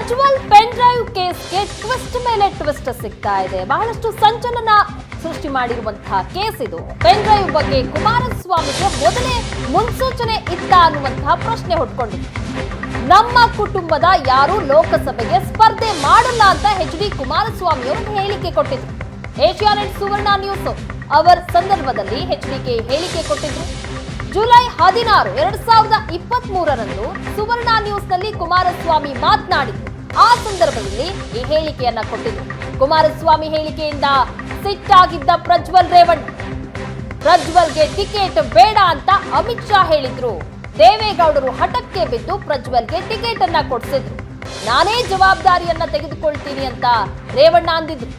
Prajwal pen drive ಕೇಸ್ಗೆ twist ಮೇಲೆ twist ಸಿಗ್ತಾ ಇದೆ. ಬಹಳಷ್ಟು ಸಂಚಲನ ಸೃಷ್ಟಿ ಮಾಡಿರುವಂತಹ ಕೇಸ್ ಇದು. ಪೆನ್ ಡ್ರೈವ್ ಬಗ್ಗೆ ಕುಮಾರಸ್ವಾಮಿಗೆ ಮೊದಲೇ ಮುನ್ಸೂಚನೆ ಇತ್ತ ಅನ್ನುವಂತಹ ಪ್ರಶ್ನೆ ಹುಟ್ಕೊಂಡಿದೆ. ನಮ್ಮ ಕುಟುಂಬದ ಯಾರು ಲೋಕಸಭೆಗೆ ಸ್ಪರ್ಧೆ ಮಾಡಲ್ಲ ಅಂತ ಎಚ್.ಡಿ. ಕುಮಾರಸ್ವಾಮಿ ಅವರು ಹೇಳಿಕೆ ಕೊಟ್ಟಿದ್ರು. ಏಷ್ಯಾನೆಟ್ ಸುವರ್ಣ ನ್ಯೂಸ್ ಅವರ್ ಸಂದರ್ಭದಲ್ಲಿ ಎಚ್.ಡಿ.ಕೆ ಹೇಳಿಕೆ ಕೊಟ್ಟಿದ್ರು. ಜುಲೈ 16, 2023ರಂದು ಸುವರ್ಣ ನ್ಯೂಸ್ನಲ್ಲಿ ಕುಮಾರಸ್ವಾಮಿ ಮಾತನಾಡಿದ್ರು. ಆ ಸಂದರ್ಭದಲ್ಲಿ ಈ ಹೇಳಿಕೆಯನ್ನ ಕೊಟ್ಟಿದ್ರು. ಕುಮಾರಸ್ವಾಮಿ ಹೇಳಿಕೆಯಿಂದ ಸಿಟ್ಟಾಗಿದ್ದ ಪ್ರಜ್ವಲ್ ರೇವಣ್ಣ, ಪ್ರಜ್ವಲ್ಗೆ ಟಿಕೆಟ್ ಬೇಡ ಅಂತ ಅಮಿತ್ ಶಾ ಹೇಳಿದ್ರು. ದೇವೇಗೌಡರು ಹಠಕ್ಕೆ ಬಿದ್ದು ಪ್ರಜ್ವಲ್ಗೆ ಟಿಕೆಟ್ ಅನ್ನ ಕೊಡಿಸಿದ್ರು. ನಾನೇ ಜವಾಬ್ದಾರಿಯನ್ನ ತೆಗೆದುಕೊಳ್ತೀನಿ ಅಂತ ರೇವಣ್ಣ ಅಂದಿದ್ರು.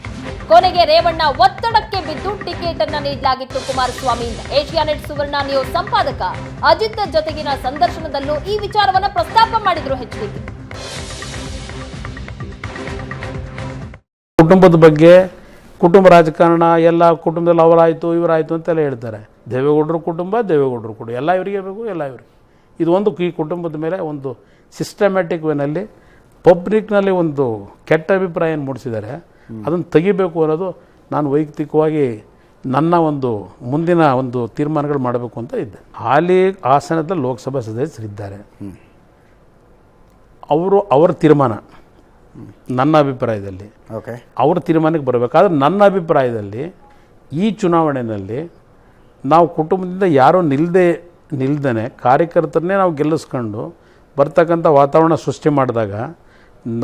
ಕೊನೆಗೆ ರೇವಣ್ಣ ಒತ್ತಡಕ್ಕೆ ಬಿದ್ದು ಟಿಕೆಟ್ ಅನ್ನ ನೀಡಲಾಗಿತ್ತು ಕುಮಾರಸ್ವಾಮಿಯಿಂದ. ಏಷ್ಯಾನೆಟ್ ಸುವರ್ಣ ನ್ಯೂಸ್ ಸಂಪಾದಕ ಅಜಿತ್ ಜೊತೆಗಿನ ಸಂದರ್ಶನದಲ್ಲೂ ಈ ವಿಚಾರವನ್ನ ಪ್ರಸ್ತಾಪ ಮಾಡಿದ್ರು ಎಚ್.ಡಿ.ಕೆ. ಕುಟುಂಬದ ಬಗ್ಗೆ, ಕುಟುಂಬ ರಾಜಕಾರಣ ಎಲ್ಲ ಕುಟುಂಬದಲ್ಲಿ ಅವರಾಯಿತು ಇವರಾಯಿತು ಅಂತೆಲ್ಲ ಹೇಳ್ತಾರೆ. ದೇವೇಗೌಡರು ಕುಟುಂಬ ಎಲ್ಲ ಇವರಿಗೆ ಬೇಕು, ಎಲ್ಲ ಇವರಿಗೆ. ಇದು ಒಂದು ಈ ಕುಟುಂಬದ ಮೇಲೆ ಒಂದು ಸಿಸ್ಟಮ್ಯಾಟಿಕ್ ವೇನಲ್ಲಿ ಪಬ್ಲಿಕ್ನಲ್ಲಿ ಒಂದು ಕೆಟ್ಟ ಅಭಿಪ್ರಾಯ ಮೂಡಿಸಿದ್ದಾರೆ. ಅದನ್ನು ತೆಗಿಬೇಕು ಅನ್ನೋದು ನಾನು ವೈಯಕ್ತಿಕವಾಗಿ ನನ್ನ ಒಂದು ಮುಂದಿನ ಒಂದು ತೀರ್ಮಾನಗಳು ಮಾಡಬೇಕು ಅಂತ ಇದ್ದೆ. ಹಾಲಿ ಹಾಸನದ ಲೋಕಸಭಾ ಸದಸ್ಯರಿದ್ದಾರೆ, ಅವರ ತೀರ್ಮಾನ ನನ್ನ ಅಭಿಪ್ರಾಯದಲ್ಲಿ ಅವ್ರ ತೀರ್ಮಾನಕ್ಕೆ ಬರಬೇಕಾದ್ರೆ ನನ್ನ ಅಭಿಪ್ರಾಯದಲ್ಲಿ ಈ ಚುನಾವಣೆಯಲ್ಲಿ ನಾವು ಕುಟುಂಬದಿಂದ ಯಾರೂ ನಿಲ್ದೇ ಕಾರ್ಯಕರ್ತರನ್ನೇ ನಾವು ಗೆಲ್ಲಿಸ್ಕೊಂಡು ಬರ್ತಕ್ಕಂಥ ವಾತಾವರಣ ಸೃಷ್ಟಿ ಮಾಡಿದಾಗ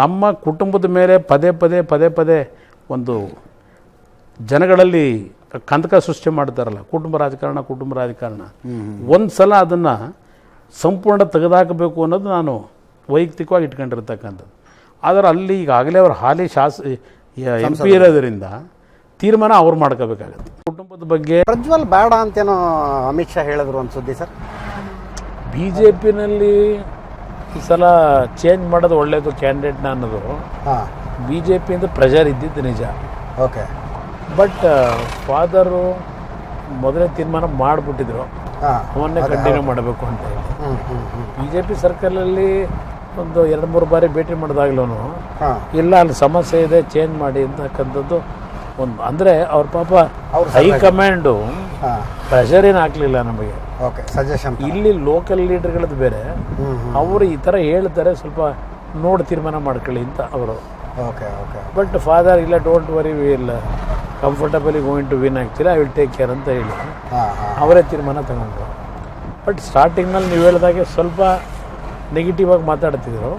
ನಮ್ಮ ಕುಟುಂಬದ ಮೇಲೆ ಪದೇ ಪದೇ ಒಂದು ಜನಗಳಲ್ಲಿ ಕಂದಕ ಸೃಷ್ಟಿ ಮಾಡ್ತಾರಲ್ಲ, ಕುಟುಂಬ ರಾಜಕಾರಣ ಒಂದು ಸಲ ಅದನ್ನು ಸಂಪೂರ್ಣ ತೆಗೆದುಹಾಕಬೇಕು ಅನ್ನೋದು ನಾನು ವೈಯಕ್ತಿಕವಾಗಿ ಇಟ್ಕೊಂಡಿರ್ತಕ್ಕಂಥದ್ದು. ಆದರೆ ಅಲ್ಲಿ ಈಗಾಗಲೇ ಅವರು ಹಾಲಿ MP ಇರೋದರಿಂದ ತೀರ್ಮಾನ ಅವ್ರು ಮಾಡ್ಕೋಬೇಕಾಗತ್ತೆ. ಕುಟುಂಬದ ಬಗ್ಗೆ ಪ್ರಜ್ವಲ್ ಬೇಡ ಅಂತೇನೋ ಅಮಿತ್ ಶಾ ಹೇಳಿದ್ರು ಒಂದು ಸುದ್ದಿ ಸರ್. BJPನಲ್ಲಿ ಈ ಸಲ ಚೇಂಜ್ ಮಾಡೋದು ಒಳ್ಳೆಯದು ಕ್ಯಾಂಡಿಡೇಟ್ನ ಅನ್ನೋದು BJPಯಿಂದ ಪ್ರೆಷರ್ ಇದ್ದಿದ್ದು ನಿಜ. ಓಕೆ, ಬಟ್ ಫಾದರು ಮೊದಲೇ ತೀರ್ಮಾನ ಮಾಡಿಬಿಟ್ಟಿದ್ರು ಅವನ್ನೇ ಕಂಟಿನ್ಯೂ ಮಾಡಬೇಕು ಅಂತ ಹೇಳಿ. BJP ಸರ್ಕಲಲ್ಲಿ ಒಂದು 2-3 ಬಾರಿ ಭೇಟಿ ಮಾಡಿದಾಗ್ಲೂ ಇಲ್ಲ ಅಲ್ಲಿ ಸಮಸ್ಯೆ ಇದೆ ಚೇಂಜ್ ಮಾಡಿ ಅಂತಕ್ಕಂಥದ್ದು ಒಂದು. ಅಂದರೆ ಅವ್ರ ಪಾಪ ಹೈಕಮಾಂಡು ಪ್ರೆಷರ್ ಏನು ಹಾಕಲಿಲ್ಲ ನಮಗೆ. ಸಜೆಷನ್ ಇಲ್ಲಿ ಲೋಕಲ್ ಲೀಡರ್ಗಳದ್ದು ಬೇರೆ, ಅವರು ಈ ಥರ ಹೇಳ್ತಾರೆ ಸ್ವಲ್ಪ ನೋಡಿ ತೀರ್ಮಾನ ಮಾಡ್ಕೊಳ್ಳಿ ಅಂತ ಅವರು. ಬಟ್ ಫಾದರ್ ಇಲ್ಲ, ಡೋಂಟ್ ವರಿ, ಇಲ್ಲ comfortably going to win, actually I will take care ಅಂತ ಹೇಳಿ ಅವರೇ ತೀರ್ಮಾನ ತಗೊಂಡ್ರು. ಬಟ್ ಸ್ಟಾರ್ಟಿಂಗ್ನಲ್ಲಿ ನೀವು ಹೇಳಿದಾಗೆ ಸ್ವಲ್ಪ ನೆಗೆಟಿವ್ ಆಗಿ ಮಾತಾಡ್ತಿದ್ರು.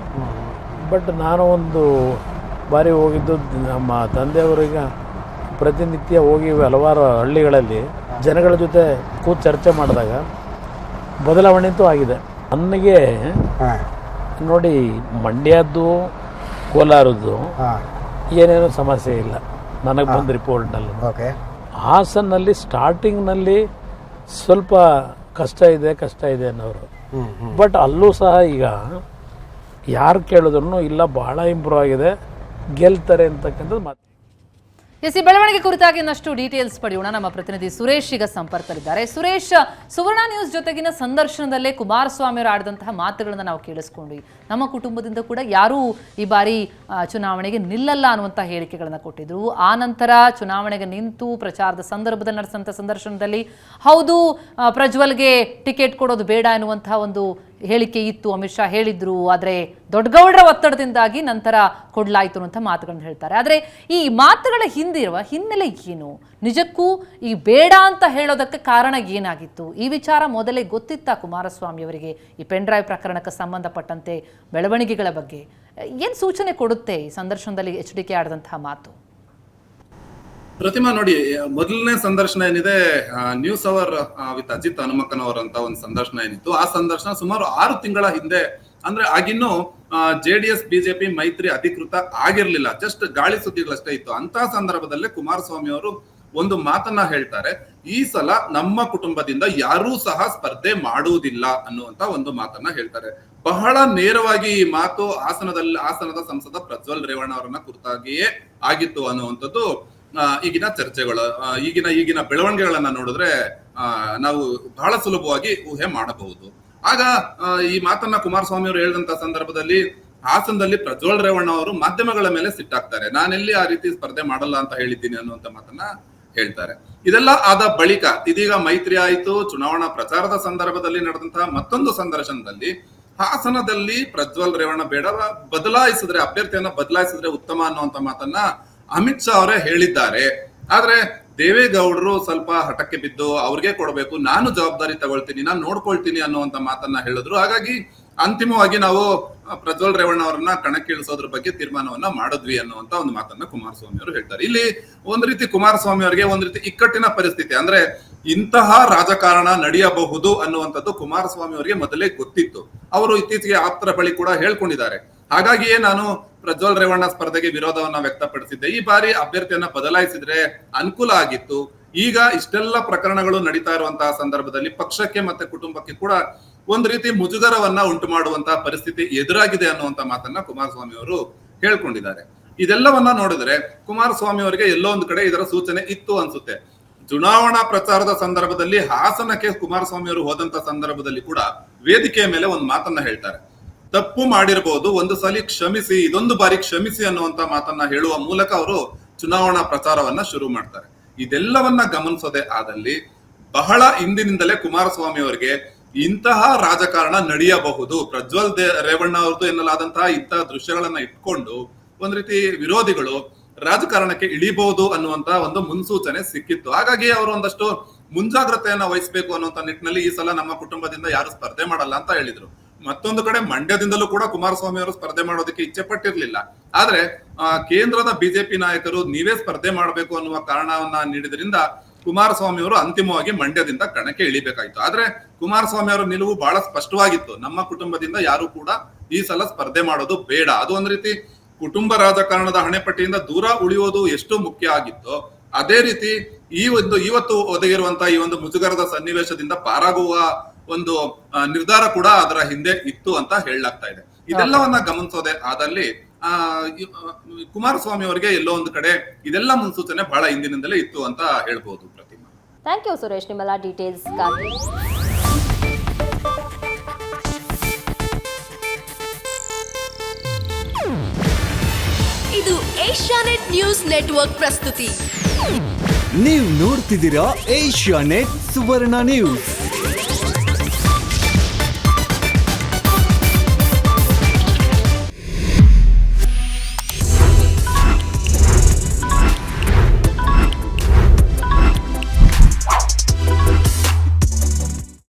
ಬಟ್ ನಾನು ಒಂದು ಬಾರಿ ಹೋಗಿದ್ದು ನಮ್ಮ ತಂದೆಯವರಿಗೆ ಪ್ರತಿನಿತ್ಯ ಹೋಗಿ ಹಲವಾರು ಹಳ್ಳಿಗಳಲ್ಲಿ ಜನಗಳ ಜೊತೆ ಕೂತು ಚರ್ಚೆ ಮಾಡಿದಾಗ ಬದಲಾವಣೆ ಅಂತೂ ಆಗಿದೆ. ನನಗೆ ನೋಡಿ, ಮಂಡ್ಯದ್ದು ಕೋಲಾರದ್ದು ಏನೇನೋ ಸಮಸ್ಯೆ ಇಲ್ಲ ನನಗೆ ಬಂದ ರಿಪೋರ್ಟ್ನಲ್ಲಿ. ಹಾಸನಲ್ಲಿ ಸ್ಟಾರ್ಟಿಂಗ್ನಲ್ಲಿ ಸ್ವಲ್ಪ ಕಷ್ಟ ಇದೆ ಅನ್ನೋರು. ಬಟ್ ಅಲ್ಲೂ ಸಹ ಈಗ ಯಾರು ಕೇಳಿದ್ರು ಇಲ್ಲ ಬಹಳ ಇಂಪ್ರೂವ್ ಆಗಿದೆ, ಗೆಲ್ತಾರೆ ಅಂತಕ್ಕಂಥದ್ದು ಮಾತು. ಈ ಬೆಳವಣಿಗೆ ಕುರಿತಾಗಿ ಇನ್ನಷ್ಟು ಡೀಟೇಲ್ಸ್ ಪಡೆಯೋಣ. ನಮ್ಮ ಪ್ರತಿನಿಧಿ ಸುರೇಶ್ ಈಗ ಸಂಪರ್ಕದಲ್ಲಿದ್ದಾರೆ. ಸುರೇಶ್, ಸುವರ್ಣ ನ್ಯೂಸ್ ಜೊತೆಗಿನ ಸಂದರ್ಶನದಲ್ಲೇ ಕುಮಾರಸ್ವಾಮಿ ಅವರು ಆಡಿದಂತಹ ಮಾತುಗಳನ್ನು ನಾವು ಕೇಳಿಸ್ಕೊಂಡ್ವಿ. ನಮ್ಮ ಕುಟುಂಬದಿಂದ ಕೂಡ ಯಾರೂ ಈ ಬಾರಿ ಚುನಾವಣೆಗೆ ನಿಲ್ಲಲ್ಲ ಅನ್ನುವಂಥ ಹೇಳಿಕೆಗಳನ್ನು ಕೊಟ್ಟಿದ್ರು. ಆ ನಂತರ ಚುನಾವಣೆಗೆ ನಿಂತು ಪ್ರಚಾರದ ಸಂದರ್ಭದಲ್ಲಿ ನಡೆಸಿದಂಥ ಸಂದರ್ಶನದಲ್ಲಿ ಹೌದು ಪ್ರಜ್ವಲ್ಗೆ ಟಿಕೆಟ್ ಕೊಡೋದು ಬೇಡ ಎನ್ನುವಂತಹ ಒಂದು ಹೇಳಿಕೆ ಇತ್ತು, ಅಮಿತ್ ಶಾ ಹೇಳಿದ್ರು. ಆದರೆ ದೊಡ್ಡಗೌಡರ ಒತ್ತಡದಿಂದಾಗಿ ನಂತರ ಕೊಡಲಾಯಿತು ಅನ್ನುವಂಥ ಮಾತುಗಳನ್ನು ಹೇಳ್ತಾರೆ. ಆದರೆ ಈ ಮಾತುಗಳ ಹಿಂದಿರುವ ಹಿನ್ನೆಲೆ ಏನು? ನಿಜಕ್ಕೂ ಈ ಬೇಡ ಅಂತ ಹೇಳೋದಕ್ಕೆ ಕಾರಣ ಏನಾಗಿತ್ತು? ಈ ವಿಚಾರ ಮೊದಲೇ ಗೊತ್ತಿತ್ತಾ ಕುಮಾರಸ್ವಾಮಿ ಅವರಿಗೆ? ಈ ಪೆನ್ ಡ್ರೈವ್ ಪ್ರಕರಣಕ್ಕೆ ಸಂಬಂಧಪಟ್ಟಂತೆ ಬೆಳವಣಿಗೆಗಳ ಬಗ್ಗೆ ಏನು ಸೂಚನೆ ಕೊಡುತ್ತೆ ಈ ಸಂದರ್ಶನದಲ್ಲಿ ಎಚ್.ಡಿ.ಕೆ ಆಡಿದಂತಹ ಮಾತು? ಪ್ರತಿಮಾ, ನೋಡಿ, ಮೊದಲನೇ ಸಂದರ್ಶನ ಏನಿದೆ news hour with Ajit Hanumakkanavar ಅಂತ ಒಂದು ಸಂದರ್ಶನ ಏನಿತ್ತು, ಆ ಸಂದರ್ಶನ ಸುಮಾರು 6 ತಿಂಗಳ ಹಿಂದೆ, ಅಂದ್ರೆ ಆಗಿನ್ನು JDS BJP ಮೈತ್ರಿ ಅಧಿಕೃತ ಆಗಿರ್ಲಿಲ್ಲ, ಜಸ್ಟ್ ಗಾಳಿ ಸುದ್ದಿಗಳಷ್ಟೇ ಇತ್ತು. ಅಂತ ಸಂದರ್ಭದಲ್ಲೇ ಕುಮಾರಸ್ವಾಮಿ ಅವರು ಒಂದು ಮಾತನ್ನ ಹೇಳ್ತಾರೆ, ಈ ಸಲ ನಮ್ಮ ಕುಟುಂಬದಿಂದ ಯಾರೂ ಸಹ ಸ್ಪರ್ಧೆ ಮಾಡುವುದಿಲ್ಲ ಅನ್ನುವಂತ ಒಂದು ಮಾತನ್ನ ಹೇಳ್ತಾರೆ. ಬಹಳ ನೇರವಾಗಿ ಈ ಮಾತು ಹಾಸನದ ಸಂಸದ ಪ್ರಜ್ವಲ್ ರೇವಣ್ಣ ಅವರನ್ನ ಕುರಿತಾಗಿಯೇ ಆಗಿತ್ತು ಅನ್ನುವಂಥದ್ದು ಈಗಿನ ಚರ್ಚೆಗಳು, ಈಗಿನ ಬೆಳವಣಿಗೆಗಳನ್ನ ನೋಡಿದ್ರೆ ನಾವು ಬಹಳ ಸುಲಭವಾಗಿ ಊಹೆ ಮಾಡಬಹುದು. ಆಗ ಈ ಮಾತನ್ನ ಕುಮಾರಸ್ವಾಮಿ ಅವರು ಹೇಳಿದಂತ ಸಂದರ್ಭದಲ್ಲಿ ಹಾಸನದಲ್ಲಿ ಪ್ರಜ್ವಲ್ ರೇವಣ್ಣ ಅವರು ಮಾಧ್ಯಮಗಳ ಮೇಲೆ ಸಿಟ್ಟಾಗ್ತಾರೆ. ನಾನೆಲ್ಲಿ ಆ ರೀತಿ ಸ್ಪರ್ಧೆ ಮಾಡಲ್ಲ ಅಂತ ಹೇಳಿದ್ದೀನಿ ಅನ್ನುವಂತ ಮಾತನ್ನ ಹೇಳ್ತಾರೆ. ಇದೆಲ್ಲ ಆದ ಬಳಿಕ ಇದೀಗ ಮೈತ್ರಿ ಆಯಿತು. ಚುನಾವಣಾ ಪ್ರಚಾರದ ಸಂದರ್ಭದಲ್ಲಿ ನಡೆದಂತಹ ಮತ್ತೊಂದು ಸಂದರ್ಶನದಲ್ಲಿ ಹಾಸನದಲ್ಲಿ ಪ್ರಜ್ವಲ್ ರೇವಣ್ಣ ಬೇಡ, ಅಭ್ಯರ್ಥಿಯನ್ನ ಬದಲಾಯಿಸಿದ್ರೆ ಉತ್ತಮ ಅನ್ನುವಂತ ಮಾತನ್ನ ಅಮಿತ್ ಶಾ ಅವರೇ ಹೇಳಿದ್ದಾರೆ. ಆದ್ರೆ ದೇವೇಗೌಡರು ಸ್ವಲ್ಪ ಹಠಕ್ಕೆ ಬಿದ್ದು ಅವ್ರಿಗೆ ಕೊಡಬೇಕು, ನಾನು ಜವಾಬ್ದಾರಿ ತಗೊಳ್ತೀನಿ, ನಾನು ನೋಡ್ಕೊಳ್ತೀನಿ ಅನ್ನುವಂತ ಮಾತನ್ನ ಹೇಳಿದ್ರು. ಹಾಗಾಗಿ ಅಂತಿಮವಾಗಿ ನಾವು ಪ್ರಜ್ವಲ್ ರೇವಣ್ಣ ಅವರನ್ನ ಕಣಕ್ಕಿಳಿಸೋದ್ರ ಬಗ್ಗೆ ತೀರ್ಮಾನವನ್ನ ಮಾಡಿದ್ವಿ ಅನ್ನುವಂತ ಒಂದು ಮಾತನ್ನ ಕುಮಾರಸ್ವಾಮಿ ಅವರು ಹೇಳ್ತಾರೆ. ಇಲ್ಲಿ ಒಂದ್ ರೀತಿ ಕುಮಾರಸ್ವಾಮಿ ಅವರಿಗೆ ಒಂದ್ ರೀತಿ ಇಕ್ಕಟ್ಟಿನ ಪರಿಸ್ಥಿತಿ, ಅಂದ್ರೆ ಇಂತಹ ರಾಜಕಾರಣ ನಡೆಯಬಹುದು ಅನ್ನುವಂಥದ್ದು ಕುಮಾರಸ್ವಾಮಿ ಅವರಿಗೆ ಮೊದಲೇ ಗೊತ್ತಿತ್ತು. ಅವರು ಇತ್ತೀಚೆಗೆ ಆಪ್ತರ ಬಳಿ ಕೂಡ ಹೇಳ್ಕೊಂಡಿದ್ದಾರೆ. ಹಾಗಾಗಿಯೇ ನಾನು ಪ್ರಜ್ವಲ್ ರೇವಣ್ಣ ಸ್ಪರ್ಧೆಗೆ ವಿರೋಧವನ್ನ ವ್ಯಕ್ತಪಡಿಸಿದ್ದೆ. ಈ ಬಾರಿ ಅಭ್ಯರ್ಥಿಯನ್ನ ಬದಲಾಯಿಸಿದ್ರೆ ಅನುಕೂಲ ಆಗಿತ್ತು. ಈಗ ಇಷ್ಟೆಲ್ಲ ಪ್ರಕರಣಗಳು ನಡೀತಾ ಇರುವಂತಹ ಸಂದರ್ಭದಲ್ಲಿ ಪಕ್ಷಕ್ಕೆ ಮತ್ತೆ ಕುಟುಂಬಕ್ಕೆ ಕೂಡ ಒಂದ್ ರೀತಿ ಮುಜುಗರವನ್ನ ಉಂಟು ಮಾಡುವಂತಹ ಪರಿಸ್ಥಿತಿ ಎದುರಾಗಿದೆ ಅನ್ನುವಂತ ಮಾತನ್ನ ಕುಮಾರಸ್ವಾಮಿ ಅವರು ಹೇಳ್ಕೊಂಡಿದ್ದಾರೆ. ಇದೆಲ್ಲವನ್ನ ನೋಡಿದ್ರೆ ಕುಮಾರಸ್ವಾಮಿ ಅವರಿಗೆ ಎಲ್ಲೋ ಒಂದು ಕಡೆ ಇದರ ಸೂಚನೆ ಇತ್ತು ಅನ್ಸುತ್ತೆ. ಚುನಾವಣಾ ಪ್ರಚಾರದ ಸಂದರ್ಭದಲ್ಲಿ ಹಾಸನಕ್ಕೆ ಕುಮಾರಸ್ವಾಮಿ ಅವರು ಹೋದಂತ ಸಂದರ್ಭದಲ್ಲಿ ಕೂಡ ವೇದಿಕೆಯ ಮೇಲೆ ಒಂದು ಮಾತನ್ನ ಹೇಳ್ತಾರೆ. ತಪ್ಪು ಮಾಡಿರಬಹುದು, ಒಂದು ಸಲ ಕ್ಷಮಿಸಿ, ಇದೊಂದು ಬಾರಿ ಕ್ಷಮಿಸಿ ಅನ್ನುವಂತ ಮಾತನ್ನ ಹೇಳುವ ಮೂಲಕ ಅವರು ಚುನಾವಣಾ ಪ್ರಚಾರವನ್ನ ಶುರು ಮಾಡ್ತಾರೆ. ಇದೆಲ್ಲವನ್ನ ಗಮನಿಸೋದೇ ಆದಲ್ಲಿ ಬಹಳ ಹಿಂದಿನಿಂದಲೇ ಕುಮಾರಸ್ವಾಮಿ ಅವರಿಗೆ ಇಂತಹ ರಾಜಕಾರಣ ನಡೆಯಬಹುದು, ಪ್ರಜ್ವಲ್ ರೇವಣ್ಣ ಅವ್ರದ್ದು ಎನ್ನಲಾದಂತಹ ಇಂತಹ ದೃಶ್ಯಗಳನ್ನ ಇಟ್ಕೊಂಡು ಒಂದ್ ರೀತಿ ವಿರೋಧಿಗಳು ರಾಜಕಾರಣಕ್ಕೆ ಇಳಿಬಹುದು ಅನ್ನುವಂತ ಒಂದು ಮುನ್ಸೂಚನೆ ಸಿಕ್ಕಿತ್ತು. ಹಾಗಾಗಿ ಅವರು ಒಂದಷ್ಟು ಮುಂಜಾಗ್ರತೆಯನ್ನ ವಹಿಸಬೇಕು ಅನ್ನುವಂತ ನಿಟ್ಟಿನಲ್ಲಿ ಈ ಸಲ ನಮ್ಮ ಕುಟುಂಬದಿಂದ ಯಾರು ಸ್ಪರ್ಧೆ ಮಾಡಲ್ಲ ಅಂತ ಹೇಳಿದ್ರು. ಮತ್ತೊಂದು ಕಡೆ ಮಂಡ್ಯದಿಂದಲೂ ಕೂಡ ಕುಮಾರಸ್ವಾಮಿ ಅವರು ಸ್ಪರ್ಧೆ ಮಾಡೋದಕ್ಕೆ ಇಚ್ಛೆ ಪಟ್ಟಿರ್ಲಿಲ್ಲ. ಆದ್ರೆ ಕೇಂದ್ರದ ಬಿಜೆಪಿ ನಾಯಕರು ನೀವೇ ಸ್ಪರ್ಧೆ ಮಾಡಬೇಕು ಅನ್ನುವ ಕಾರಣವನ್ನ ನೀಡಿದ್ರಿಂದ ಕುಮಾರಸ್ವಾಮಿ ಅವರು ಅಂತಿಮವಾಗಿ ಮಂಡ್ಯದಿಂದ ಕಣಕ್ಕೆ ಇಳಿಬೇಕಾಯ್ತು. ಆದ್ರೆ ಕುಮಾರಸ್ವಾಮಿ ಅವರ ನಿಲುವು ಬಹಳ ಸ್ಪಷ್ಟವಾಗಿತ್ತು, ನಮ್ಮ ಕುಟುಂಬದಿಂದ ಯಾರು ಕೂಡ ಈ ಸಲ ಸ್ಪರ್ಧೆ ಮಾಡೋದು ಬೇಡ. ಅದು ಒಂದ್ ರೀತಿ ಕುಟುಂಬ ರಾಜಕಾರಣದ ಹಣೆಪಟ್ಟಿಯಿಂದ ದೂರ ಉಳಿಯೋದು ಎಷ್ಟು ಮುಖ್ಯ ಆಗಿತ್ತೋ ಅದೇ ರೀತಿ ಇವತ್ತು ಒದಗಿರುವಂತಹ ಈ ಒಂದು ಮುಜುಗರದ ಸನ್ನಿವೇಶದಿಂದ ಪಾರಾಗುವ ಒಂದು ನಿರ್ಧಾರ ಕೂಡ ಅದರ ಹಿಂದೆ ಇತ್ತು ಅಂತ ಹೇಳಲಾಗ್ತಾ ಇದೆ. ಇದೆಲ್ಲವನ್ನ ಗಮನಿಸೋದೆ ಆದಲ್ಲಿ ಕುಮಾರಸ್ವಾಮಿ ಅವರಿಗೆ ಎಲ್ಲೋ ಒಂದು ಕಡೆ ಇದೆಲ್ಲ ಮುನ್ಸೂಚನೆ ಬಹಳ ಹಿಂದಿನಿಂದಲೇ ಇತ್ತು ಅಂತ ಹೇಳ್ಬಹುದು. ಪ್ರತಿಮಾ, ಥ್ಯಾಂಕ್ ಯು ಸುರೇಶ್, ನಿಮ್ಮೆಲ್ಲ ಡೀಟೇಲ್ಸ್ಗಾಗಿ. ಇದು ಏಷ್ಯಾನೆಟ್ ನ್ಯೂಸ್ ನೆಟ್ವರ್ಕ್ ಪ್ರಸ್ತುತಿ. ನೀವು ನೋಡ್ತಿದ್ದೀರಾ ಏಷ್ಯಾನೆಟ್ ಸುವರ್ಣ ನ್ಯೂಸ್.